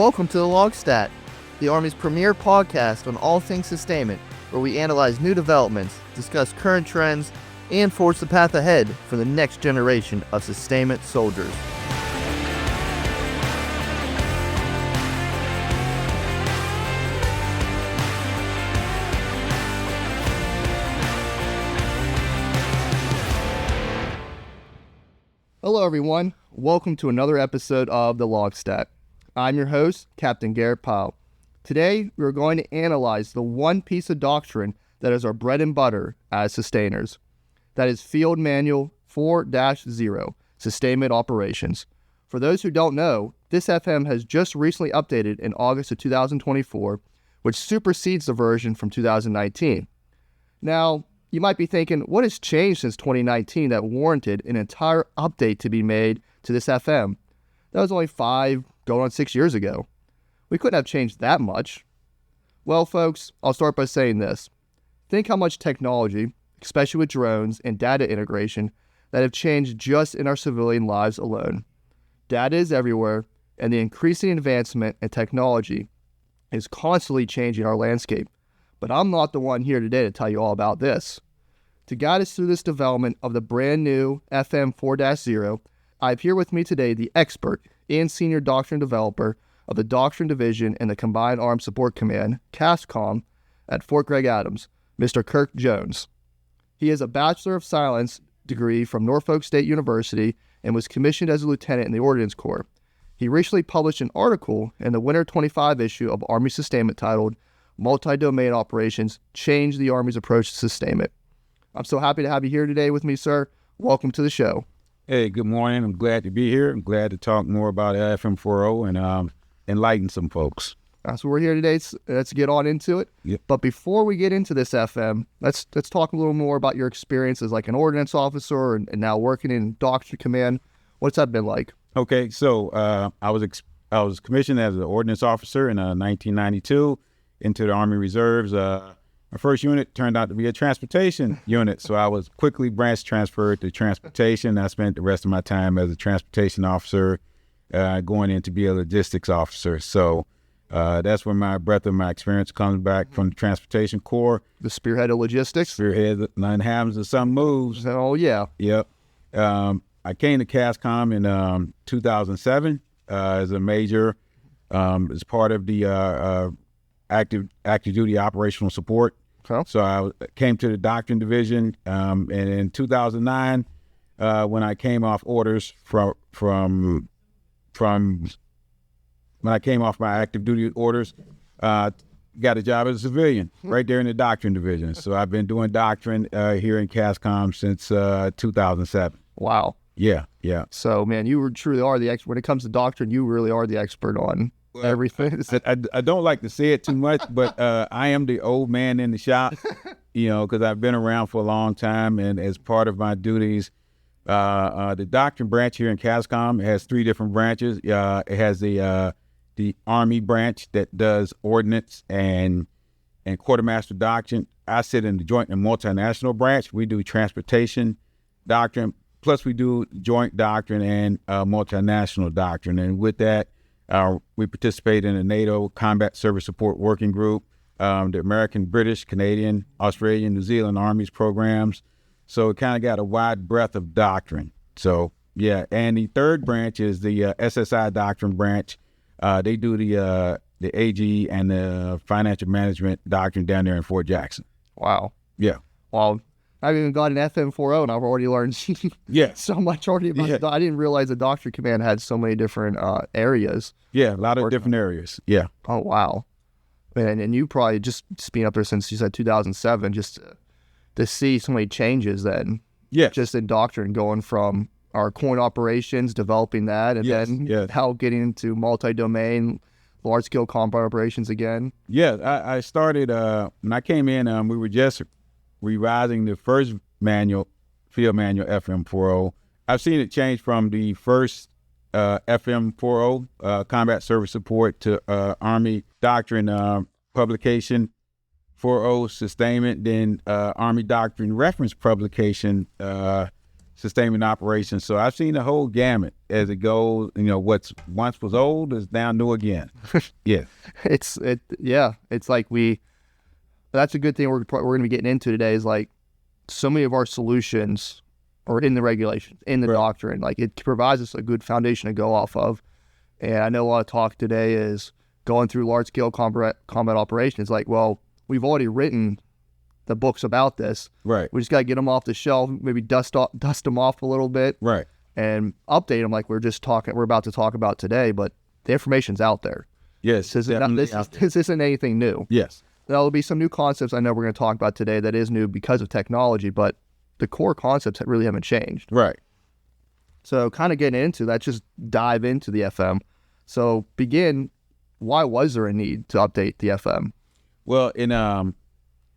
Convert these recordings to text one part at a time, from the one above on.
Welcome to the LOGSTAT, the Army's premier podcast on all things sustainment, where we analyze new developments, discuss current trends, and forge the path ahead for the next generation of sustainment soldiers. Hello everyone, welcome to another episode of the LOGSTAT. I'm your host, Captain Garett Pyle. Today, we're going to analyze the one piece of doctrine that is our bread and butter as sustainers. That is Field Manual 4-0, Sustainment Operations. For those who don't know, this FM has just recently updated in August of 2024, which supersedes the version from 2019. Now, you might be thinking, what has changed since 2019 that warranted an entire update to be made to this FM? That was only 5, going on 6 years ago. We couldn't have changed that much. Well, folks, I'll start by saying this. Think how much technology, especially with drones and data integration, that have changed just in our civilian lives alone. Data is everywhere, and the increasing advancement in technology is constantly changing our landscape. But I'm not the one here today to tell you all about this. To guide us through this development of the brand new FM 4-0, I have here with me today the expert and senior doctrine developer of the Doctrine Division and the Combined Arms Support Command, CASCOM, at Fort Gregg Adams, Mr. Kirk Jones. He has a Bachelor of Science degree from Norfolk State University and was commissioned as a lieutenant in the Ordnance Corps. He recently published an article in the Winter 25 issue of Army Sustainment titled, Multidomain Operations Change the Army's Approach to Sustainment. I'm so happy to have you here today with me, sir. Welcome to the show. Hey, good morning. I'm glad to be here. I'm glad to talk more about FM40 and enlighten some folks. So we're here today. Let's get on into it. Yep. But before we get into this FM, let's talk a little more about your experience as like an ordnance officer and now working in Doctrine Command. What's that been like? Okay, so I was commissioned as an ordnance officer in 1992 into the Army Reserves. My first unit turned out to be a transportation unit, so I was quickly branch transferred to transportation. I spent the rest of my time as a transportation officer, going in to be a logistics officer. So that's where my breadth of my experience comes back from the Transportation Corps. The spearhead of logistics? Spearhead, none happens and some moves. Oh, yeah. Yep. I came to CASCOM in 2007 as a major, as part of the active duty operational support. Okay. So I came to the Doctrine Division, and in 2009, when I came off orders from when I came off my active duty orders, got a job as a civilian right there in the Doctrine Division. So I've been doing doctrine here in CASCOM since 2007. Wow. Yeah. So, man, you truly are the expert. When it comes to doctrine, you really are the expert on everything. I don't like to say it too much, but I am the old man in the shop, because I've been around for a long time. And as part of my duties, the doctrine branch here in CASCOM has 3 different branches. It has the Army branch that does ordnance and quartermaster doctrine. I sit in the joint and multinational branch. We do transportation doctrine, plus we do joint doctrine and multinational doctrine. And with that, we participate in the NATO Combat Service Support Working Group, the American, British, Canadian, Australian, New Zealand Armies programs. So it kind of got a wide breadth of doctrine. So, yeah. And the third branch is the SSI doctrine branch. They do the AG and the financial management doctrine down there in Fort Jackson. Wow. Yeah. Well, I've even got an FM40 and I've already learned so much already about it. I didn't realize the Doctrine Command had so many different areas. Yeah, a lot of different areas. Yeah. Oh, wow. And you probably just being up there since you said 2007, just to see so many changes then. Yeah. Just in doctrine, going from our coin operations, developing that, and then how getting into multi-domain, large-scale combat operations again. Yeah, I started, when I came in, we were just revising the first field manual FM40. I've seen it change from the first FM40, Combat Service Support, to Army Doctrine publication 40 Sustainment, then Army Doctrine Reference publication sustainment operations. So I've seen the whole gamut as it goes. What's once was old is now new again. Yeah. It's like that's a good thing we're going to be getting into today is like so many of our solutions are in the regulations, in the doctrine. Like it provides us a good foundation to go off of. And I know a lot of talk today is going through large-scale combat operations. Like, well, we've already written the books about this. Right. We just got to get them off the shelf, maybe dust them off a little bit. Right. And update them like we're about to talk about today. But the information's out there. Yes. This isn't anything new. Yes. There'll be some new concepts I know we're going to talk about today that is new because of technology, but the core concepts really haven't changed. Right. So kind of getting into that, just dive into the FM. So why was there a need to update the FM? Well, in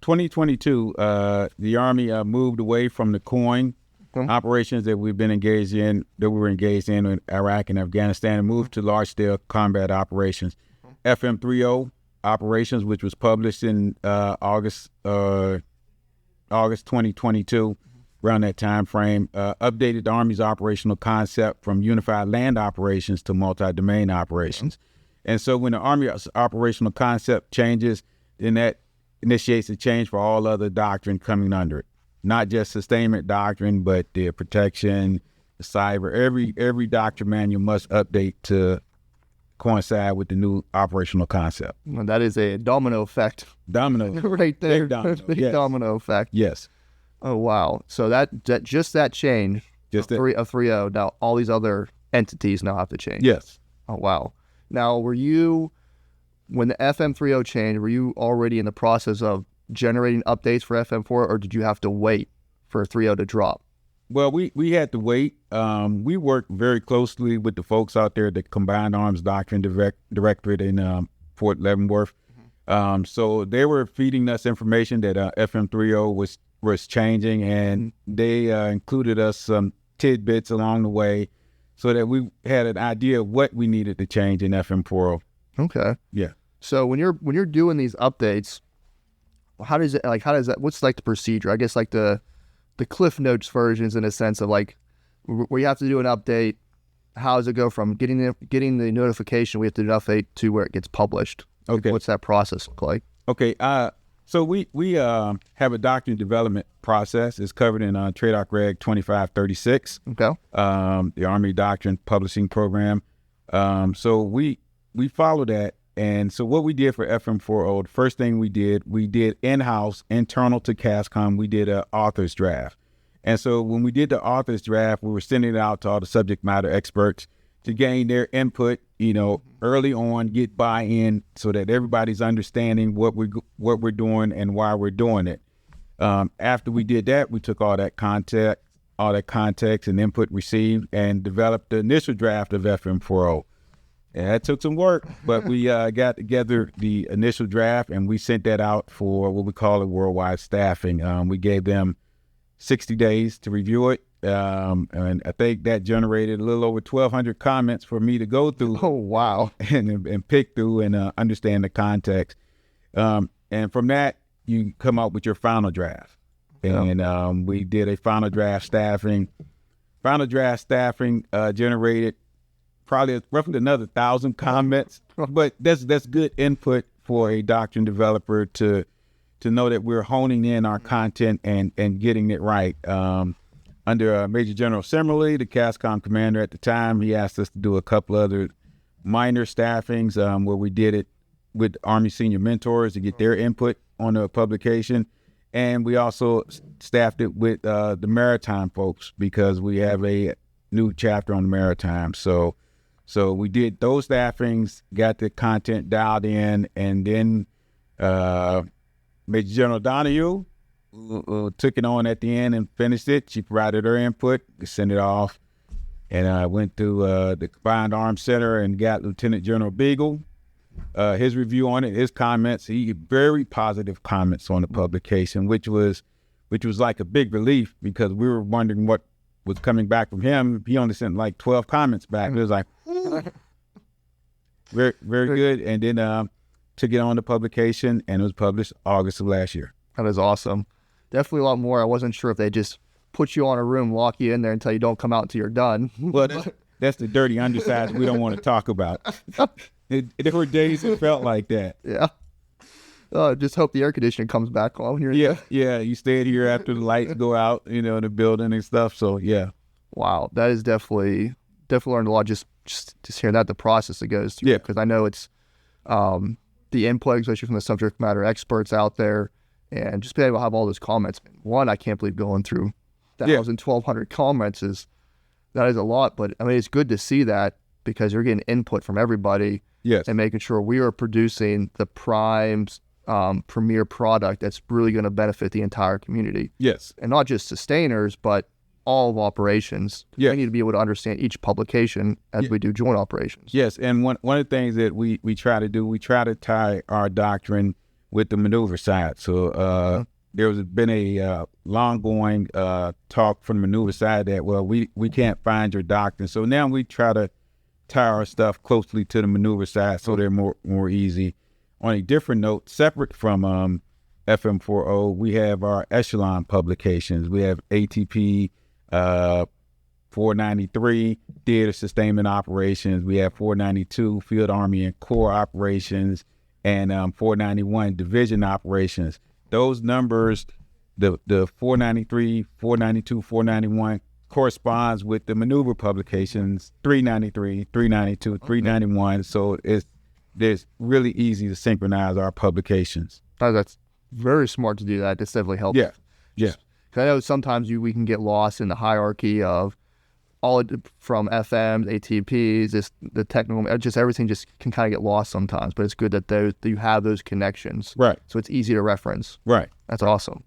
2022, the Army moved away from the COIN operations that we were engaged in Iraq and Afghanistan, and moved to large-scale combat operations. FM 3.0 operations, which was published in August 2022, around that time frame, updated the Army's operational concept from unified land operations to multi-domain operations. And so when the Army's operational concept changes, then that initiates a change for all other doctrine coming under it. Not just sustainment doctrine, but the protection, the cyber, every doctrine manual must update to coincide with the new operational concept. Well, that is a domino effect. Domino. Right there. Big Big domino effect. Yes. Oh, wow. So that change of 3.0, now all these other entities now have to change. Yes. Oh, wow. Now, when the FM 3.0 changed, were you already in the process of generating updates for FM 4, or did you have to wait for 3.0 to drop? Well, we had to wait. We worked very closely with the folks out there at the Combined Arms Doctrine Directorate in Fort Leavenworth. So they were feeding us information that FM 3.0 was changing, and they included us some tidbits along the way so that we had an idea of what we needed to change in FM 4.0. Okay. Yeah. So when you're doing these updates, what's like the procedure? I guess like the Cliff Notes versions in a sense of like where you have to do an update. How does it go from getting the notification we have to do an update to where it gets published? Okay. What's that process look like? Okay. So we have a doctrine development process. It's covered in TRADOC Reg 2536. Okay. The Army Doctrine Publishing Program. So we follow that. And so what we did for FM 4.0, the first thing we did in-house, internal to CASCOM, we did an author's draft. And so when we did the author's draft, we were sending it out to all the subject matter experts to gain their input, early on, get buy-in so that everybody's understanding what we're doing and why we're doing it. After we did that, we took all that context and input received and developed the initial draft of FM 4.0. And that took some work, but we got together the initial draft and we sent that out for what we call a worldwide staffing. We gave them 60 days to review it. And I think that generated a little over 1,200 comments for me to go through. Oh, wow. And pick through and understand the context. And from that, you come up with your final draft. And we did a final draft staffing. Final draft staffing generated probably roughly another 1,000 comments, but that's good input for a doctrine developer to know that we're honing in our content and getting it right. Under Major General Simmerly, the CASCOM commander at the time, he asked us to do a couple other minor staffings where we did it with Army senior mentors to get their input on the publication. And we also staffed it with the maritime folks because we have a new chapter on the maritime. So we did those staffings, got the content dialed in, and then Major General Donahue took it on at the end and finished it. She provided her input, sent it off, and I went to the Combined Arms Center and got Lieutenant General Beagle, his review on it, his comments. He had very positive comments on the publication, which was like a big relief because we were wondering what was coming back from him. He only sent like 12 comments back. It was like, very, very good. And then took it on to publication, and it was published August of last year. That is awesome. Definitely a lot more. I wasn't sure if they just put you on a room, lock you in there until you don't come out until you're done. Well, that's the dirty underside we don't want to talk about. There were days it felt like that. Yeah. Just hope the air conditioning comes back on here. Yeah. You stayed here after the lights go out, in the building and stuff. So yeah. Wow, that is definitely learned a lot. Just hearing that, the process it goes through. Yeah. Because I know it's the input, especially from the subject matter experts out there, and just being able to have all those comments. One, I can't believe going through 1,200 comments that is a lot. But I mean, it's good to see that because you're getting input from everybody. Yes. And making sure we are producing the premier product that's really going to benefit the entire community. Yes. And not just sustainers, but all of operations. Yeah. We need to be able to understand each publication as we do joint operations. Yes. And one of the things that we try to do, we try to tie our doctrine with the maneuver side. So there's been a long-going talk from the maneuver side that, well, we can't find your doctrine. So now we try to tie our stuff closely to the maneuver side so they're more easy. On a different note, separate from FM40, we have our echelon publications. We have ATP 493, Theater Sustainment Operations. We have 492, Field Army and Corps Operations, and 491, Division Operations. Those numbers, the 493, 492, 491, corresponds with the maneuver publications 393, 392, 391. So it's really easy to synchronize our publications. That's very smart to do that. This definitely helps. Yeah. Because I know sometimes we can get lost in the hierarchy of all from FMs, ATPs, the technical, just everything just can kind of get lost sometimes. But it's good that you have those connections. Right. So it's easy to reference. Right. That's awesome.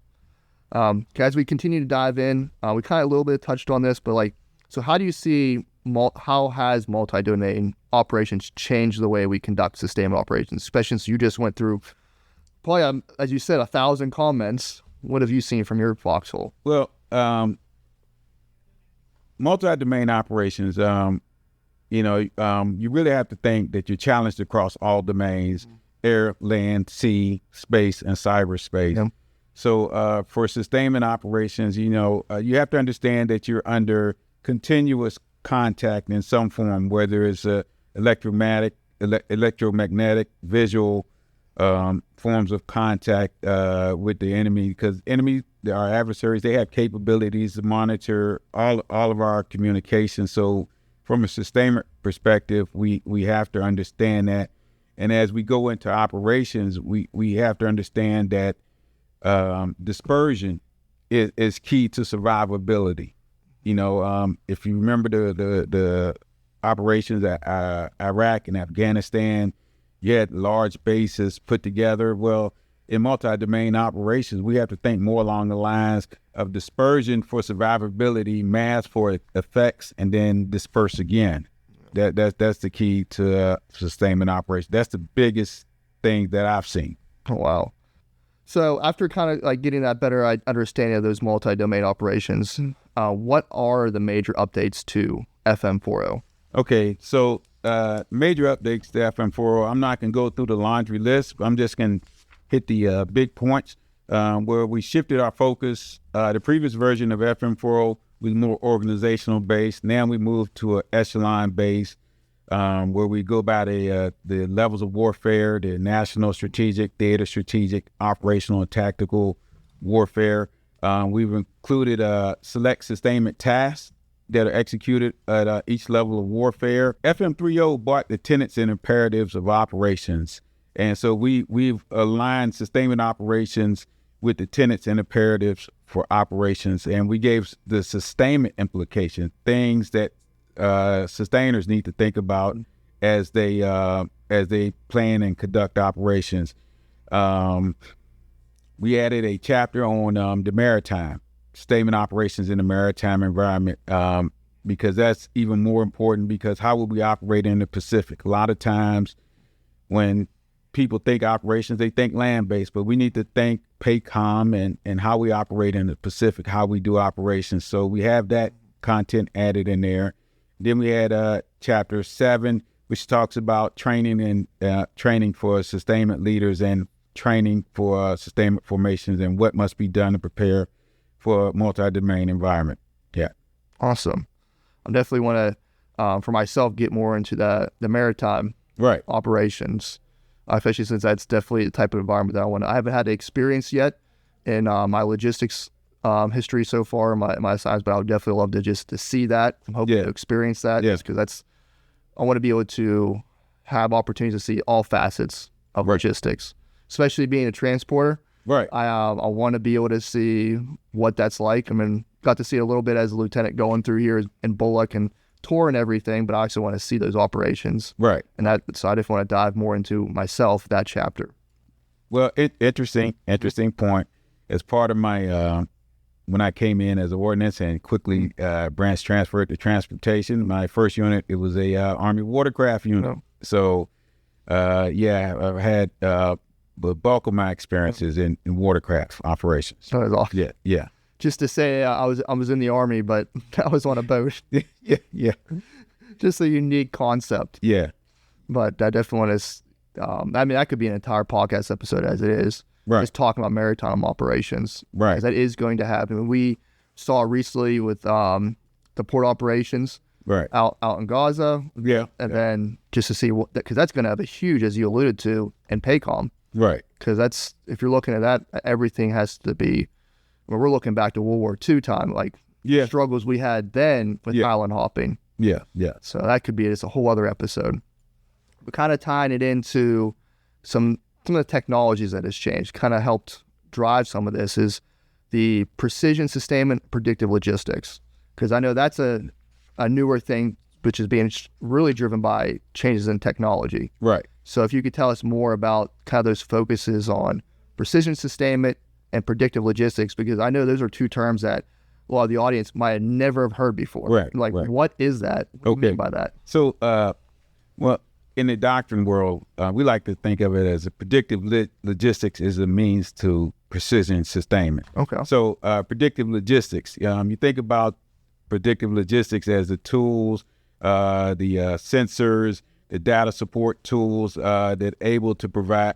As we continue to dive in, we kind of a little bit touched on this, but so how do you see, how has multi-domain operations changed the way we conduct sustainment operations, especially since you just went through probably, as you said, 1,000 comments. What have you seen from your foxhole? Well, multi-domain operations, you really have to think that you're challenged across all domains, air, land, sea, space, and cyberspace. Yeah. So for sustainment operations, you have to understand that you're under continuous contact in some form, whether it's electromagnetic, visual forms of contact with the enemy, because our adversaries, they have capabilities to monitor all of our communications. So from a sustainment perspective, we have to understand that. And as we go into operations, we have to understand that dispersion is key to survivability. If you remember the operations at Iraq and Afghanistan, you had large bases put together. Well, in multi-domain operations, we have to think more along the lines of dispersion for survivability, mass for effects, and then disperse again. That's the key to sustainment operations. That's the biggest thing that I've seen. Oh, wow. So after kind of getting that better understanding of those multi-domain operations, what are the major updates to FM40? Okay, so major updates to FM40. I'm not going to go through the laundry list. I'm just going to hit the big points where we shifted our focus. The previous version of FM40 was more organizational based. Now we moved to an echelon based where we go by the levels of warfare, the national strategic, theater strategic, operational, and tactical warfare. We've included select sustainment tasks that are executed at each level of warfare. FM30 brought the tenets and imperatives of operations. And so we've aligned sustainment operations with the tenets and imperatives for operations. And we gave the sustainment implication, things that sustainers need to think about as they plan and conduct operations. We added a chapter on the maritime, sustainment operations in the maritime environment, because that's even more important, because how will we operate in the Pacific? A lot of times when people think operations, they think land-based, but we need to think PACOM and how we operate in the Pacific, how we do operations. So we have that content added in there. Then we had chapter 7, which talks about training and training for sustainment leaders and training for sustainment formations and what must be done to prepare for a multi-domain environment. Yeah. Awesome. I definitely want to, for myself, get more into the maritime operations, especially since that's definitely the type of environment that I want. I haven't had the experience yet in my logistics history so far, my assignments, but I would definitely love to see that. I'm hoping to experience that, because I want to be able to have opportunities to see all facets of logistics, especially being a transporter. Right. I want to be able to see what that's like. I mean, got to see a little bit as a lieutenant going through here in Bullock and touring everything, but I also want to see those operations. Right. And so I just want to dive more into myself, that chapter. Well, interesting point. As part of my, when I came in as an ordnance and quickly branch transferred to transportation, my first unit, it was a Army watercraft unit. Oh. So, I've had the bulk of my experiences in watercraft operations. That was awesome. Yeah. Just to say, I was in the Army, but I was on a boat. Yeah. Just a unique concept. Yeah. But I definitely want to. That could be an entire podcast episode as it is. Right. Just talking about maritime operations. Right. Because that is going to happen. We saw recently with the port operations. Right. Out in Gaza. Yeah. And then just to see what, because that's going to have a huge, as you alluded to, in PACOM. Right. Because if you're looking at that, everything has to be. When we're looking back to World War II time, struggles we had then with island hopping. Yeah. So that could be just a whole other episode. But kind of tying it into some of the technologies that has changed, kind of helped drive some of this, is the precision sustainment predictive logistics. Because I know that's a newer thing, which is being really driven by changes in technology. Right. So if you could tell us more about kind of those focuses on precision sustainment and predictive logistics, because I know those are two terms that a lot of the audience might have never have heard before. Right. What is that? What do you mean by that? So, in the doctrine world, we like to think of it as a predictive logistics is a means to precision sustainment. Okay. So, predictive logistics, you think about predictive logistics as the tools, the sensors, the data support tools that able to provide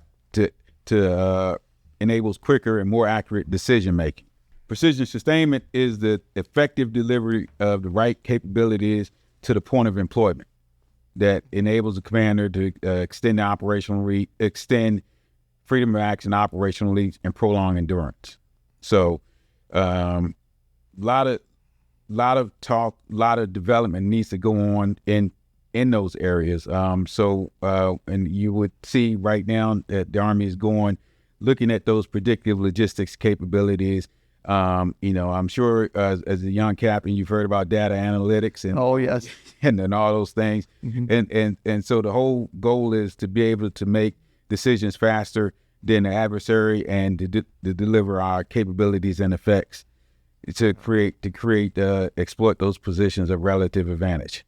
enables quicker and more accurate decision making. Precision sustainment is the effective delivery of the right capabilities to the point of employment that enables the commander to extend freedom of action, operational leads, and prolong endurance. So, lot of talk, a lot of development needs to go on in those areas. And you would see right now that the Army is looking at those predictive logistics capabilities. I'm sure as a young captain, you've heard about data analytics and oh yes, and all those things. Mm-hmm. And so the whole goal is to be able to make decisions faster than the adversary and to deliver our capabilities and effects to exploit those positions of relative advantage.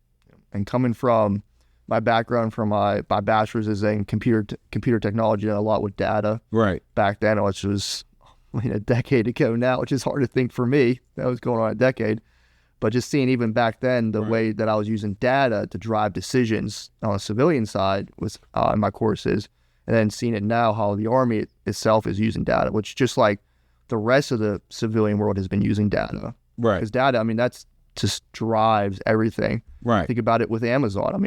And coming from my background, from my bachelor's is in computer technology, and a lot with data. Right. Back then, which was a decade ago now, which is hard to think for me. That was going on a decade. But just seeing even back then the way that I was using data to drive decisions on the civilian side was in my courses, and then seeing it now how the Army itself is using data, which just like the rest of the civilian world has been using data. Right. Because data, that's just drives everything. Right. Think about it with Amazon.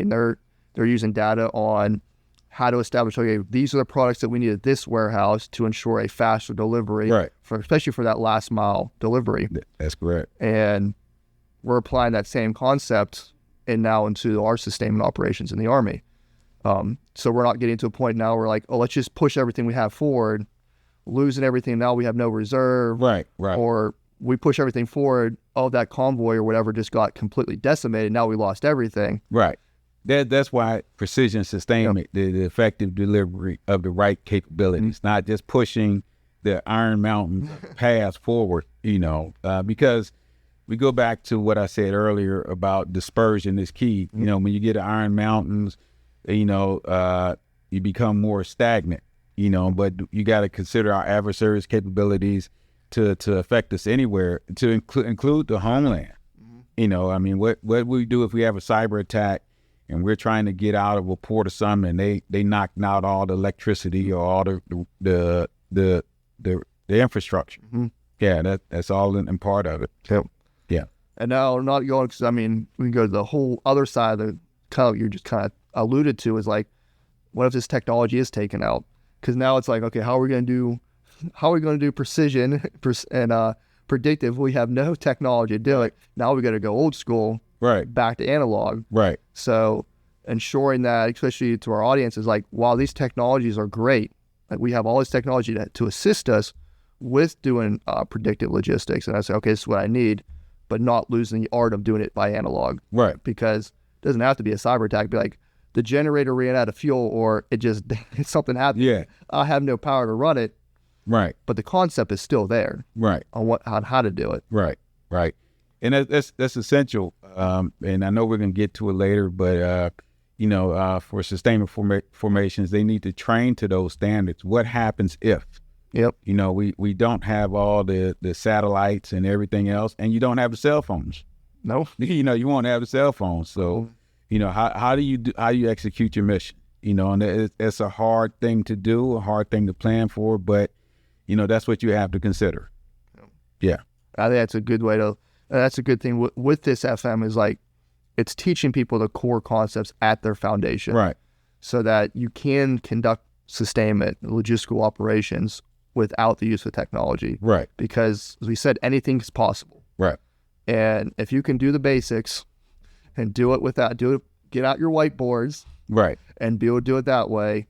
They're using data on how to establish, okay, these are the products that we need at this warehouse to ensure a faster delivery, right, especially for that last mile delivery. That's correct. And we're applying that same concept now into our sustainment operations in the Army. So we're not getting to a point now where like, oh, let's just push everything we have forward, losing everything. Now we have no reserve. Right. Or we push everything forward. Oh, that convoy or whatever just got completely decimated. Now we lost everything. Right. That's why precision sustainment, the effective delivery of the right capabilities, not just pushing the Iron Mountain path forward, because we go back to what I said earlier about dispersion is key. When you get to Iron Mountains, you become more stagnant, but you got to consider our adversaries' capabilities to affect us anywhere, to include the homeland. What we do if we have a cyber attack and we're trying to get out of a port or something, and they knocked out all the electricity or all the infrastructure. Yeah, that's all in part of it. Yep. Yeah. And now, not going, because I mean, we can go to the whole other side of the kind of you just kind of alluded to is like, what if this technology is taken out? Because now it's like, okay, how are we going to do precision and predictive? We have no technology to do it. Now we got to go old school, Right. back to analog. Right. So ensuring that, especially to our audience, is like, while these technologies are great, like we have all this technology to assist us with doing predictive logistics. And I say, okay, this is what I need, but not losing the art of doing it by analog. Right. Because it doesn't have to be a cyber attack. It'd be like the generator ran out of fuel, or something happened. Yeah. I have no power to run it. Right. But the concept is still there. Right. On how to do it. Right. Right. And that's essential. And I know we're going to get to it later, but for sustainment formations, they need to train to those standards. What happens if? Yep. We don't have all the satellites and everything else, and you don't have the cell phones. No. You won't have the cell phones. So, how do you execute your mission? And it's a hard thing to do, a hard thing to plan for, but that's what you have to consider. Yeah. I think that's a good way to. That's a good thing with this FM is like, it's teaching people the core concepts at their foundation. Right. So that you can conduct sustainment, logistical operations without the use of technology. Right. Because, as we said, anything's possible. Right. And if you can do the basics and get out your whiteboards. Right. And be able to do it that way,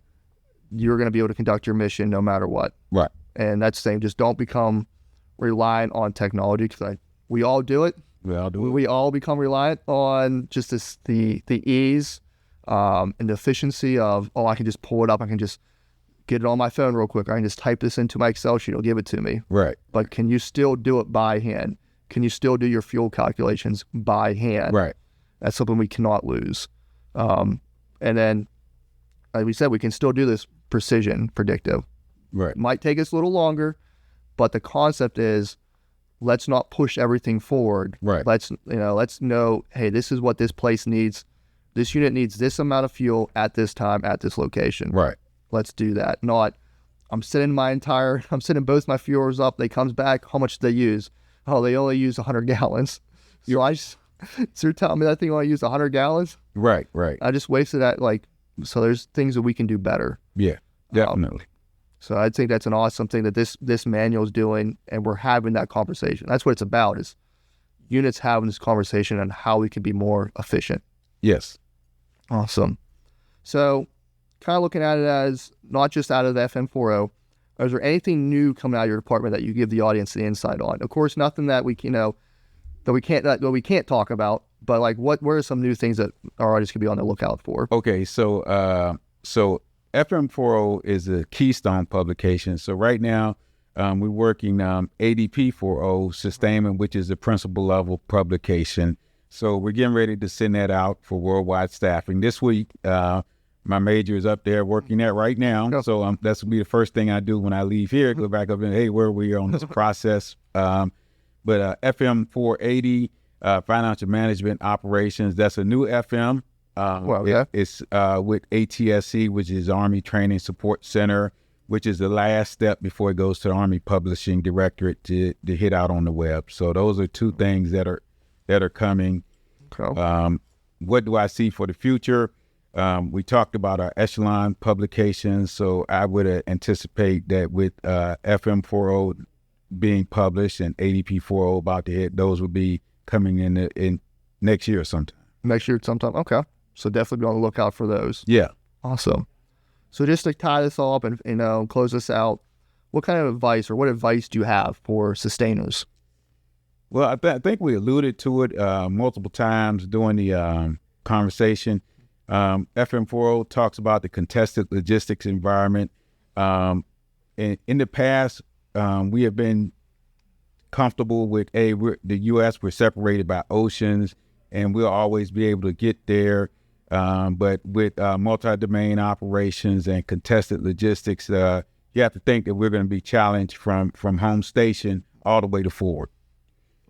you're going to be able to conduct your mission no matter what. Right. And that's saying just don't become reliant on technology, because we all do it. We all do it. We all become reliant on just the ease and the efficiency of, I can just pull it up. I can just get it on my phone real quick. I can just type this into my Excel sheet. It'll give it to me. Right. But can you still do it by hand? Can you still do your fuel calculations by hand? Right. That's something we cannot lose. And then, like we said, we can still do this precision predictive. Right. It might take us a little longer, but the concept is, let's not push everything forward. Right. Let's know, hey, this is what this place needs. This unit needs this amount of fuel at this time at this location. Right. Let's do that. Not, I'm setting both my fuels up. They comes back. How much do they use? Oh, they only use 100 gallons. So you're telling me that thing only used 100 gallons? Right. Right. I just wasted that. So there's things that we can do better. Yeah, definitely. So I think that's an awesome thing that this manual is doing, and we're having that conversation. That's what it's about, is units having this conversation on how we can be more efficient. Yes. Awesome. So kind of looking at it as not just out of the FM40, is there anything new coming out of your department that you give the audience the insight on? Of course, nothing that we can't talk about, but like what are some new things that our audience could be on the lookout for? Okay, so FM40 is a keystone publication. So right now, we're working ADP 40 Sustainment, which is the principal level publication. So we're getting ready to send that out for worldwide staffing this week. My major is up there working that right now. Yep. So that's will be the first thing I do when I leave here. Go back up and, hey, where are we on this process? But FM 480, financial management operations, that's a new FM. It's with ATSC, which is Army Training Support Center, which is the last step before it goes to the Army Publishing Directorate to hit out on the web. So those are two things that are coming. Okay. What do I see for the future? We talked about our echelon publications, so I would anticipate that with FM 40 being published and ADP 40 about to hit, those will be coming in next year sometime. Next year sometime. Okay. So definitely be on the lookout for those. Yeah. Awesome. So just to tie this all up and close this out, what kind of advice do you have for sustainers? Well, I think we alluded to it multiple times during the conversation. FM40 talks about the contested logistics environment. In the past, we have been comfortable with the U.S. We're separated by oceans, and we'll always be able to get there. But with multi-domain operations and contested logistics, you have to think that we're going to be challenged from home station all the way to forward.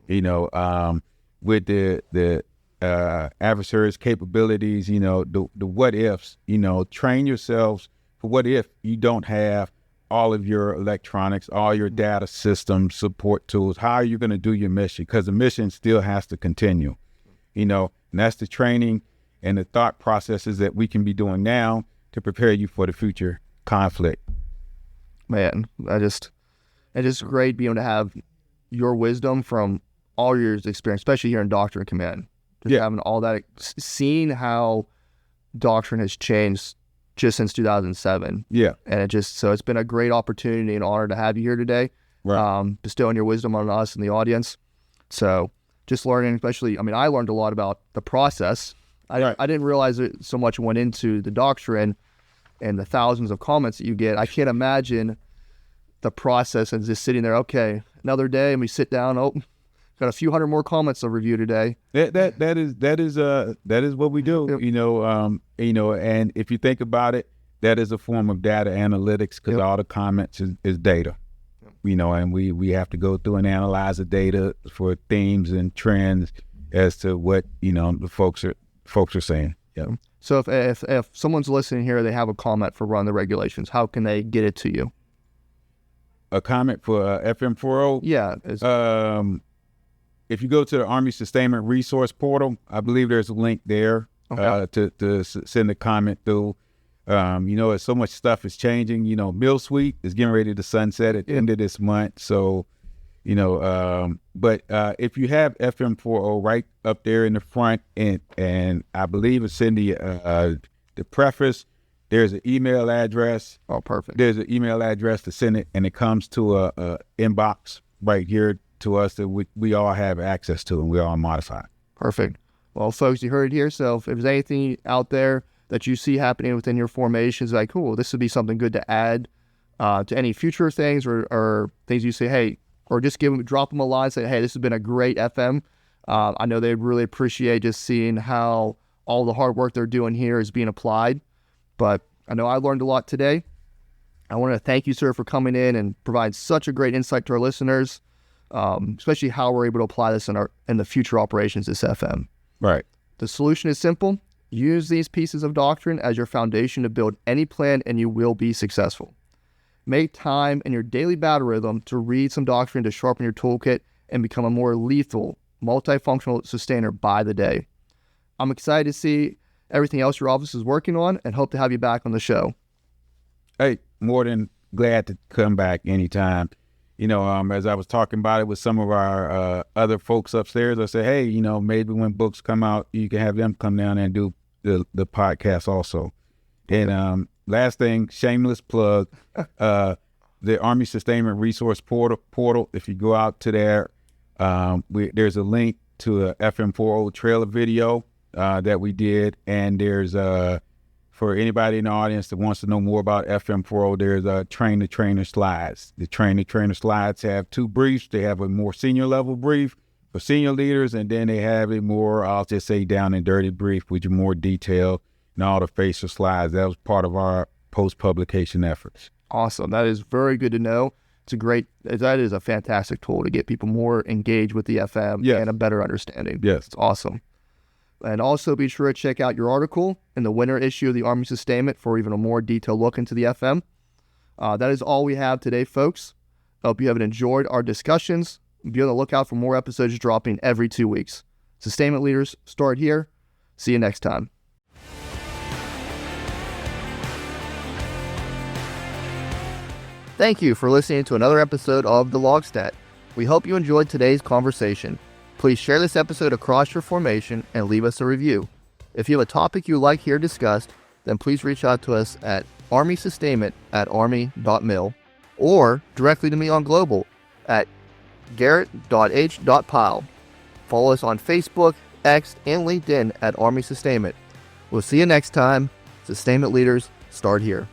With the adversaries' capabilities, the what ifs. Train yourselves for what if you don't have all of your electronics, all your data systems, support tools. How are you going to do your mission? Because the mission still has to continue, and that's the training and the thought processes that we can be doing now to prepare you for the future conflict. Man, it's just great being able to have your wisdom from all your years of experience, especially here in Doctrine Command. Just having all that, seeing how Doctrine has changed just since 2007. Yeah. And so it's been a great opportunity and honor to have you here today. Right. Bestowing your wisdom on us and the audience. So just learning, especially, I learned a lot about the process. I didn't realize it so much went into the doctrine and the thousands of comments that you get. I can't imagine the process and just sitting there, okay, another day, and we sit down, got a few hundred more comments to review today. That is what we do. Yep. And if you think about it, that is a form of data analytics, because all the comments is data. Yep. And we have to go through and analyze the data for themes and trends as to what the folks are saying. Yeah. So if someone's listening here, they have a comment for Run the Regulations, how can they get it to you? A comment for FM40? Yeah. If you go to the Army Sustainment Resource Portal, I believe there's a link there to send a comment through. As so much stuff is changing. Mill Suite is getting ready to sunset at the end of this month. So, but if you have FM40 right up there in the front, and I believe it's in the preface, there's an email address. Oh, perfect. There's an email address to send it, and it comes to a inbox right here to us that we all have access to, and we all modify. Perfect. Well, folks, you heard it here. So if there's anything out there that you see happening within your formations, like, cool, this would be something good to add to any future things, or things you say, hey, or just drop them a line, say, hey, this has been a great FM. I know they'd really appreciate just seeing how all the hard work they're doing here is being applied. But I know I learned a lot today. I want to thank you, sir, for coming in and providing such a great insight to our listeners, especially how we're able to apply this in the future operations, this FM. Right. The solution is simple. Use these pieces of doctrine as your foundation to build any plan, and you will be successful. Make time in your daily battle rhythm to read some doctrine to sharpen your toolkit and become a more lethal, multifunctional sustainer by the day. I'm excited to see everything else your office is working on, and hope to have you back on the show. Hey, more than glad to come back anytime. As I was talking about it with some of our other folks upstairs, I said, hey, maybe when books come out, you can have them come down and do the podcast also. And last thing, shameless plug, the Army Sustainment Resource Portal. If you go out to there, there's a link to a FM40 trailer video that we did, and there's for anybody in the audience that wants to know more about FM40, there's Train the Trainer slides. The Train the Trainer slides have two briefs. They have a more senior level brief for senior leaders, and then they have a more, I'll just say, down and dirty brief, which is more detailed, and all the facial slides. That was part of our post-publication efforts. Awesome. That is very good to know. That is a fantastic tool to get people more engaged with the FM and a better understanding. Yes. It's awesome. And also be sure to check out your article in the winter issue of the Army Sustainment for even a more detailed look into the FM. That is all we have today, folks. I hope you have enjoyed our discussions. Be on the lookout for more episodes dropping every 2 weeks. Sustainment leaders, start here. See you next time. Thank you for listening to another episode of the LOGSTAT. We hope you enjoyed today's conversation. Please share this episode across your formation and leave us a review. If you have a topic you'd like here discussed, then please reach out to us at armysustainment@army.mil or directly to me on Global at garett.h.pyle. Follow us on Facebook, X, and LinkedIn at Army Sustainment. We'll see you next time. Sustainment leaders, start here.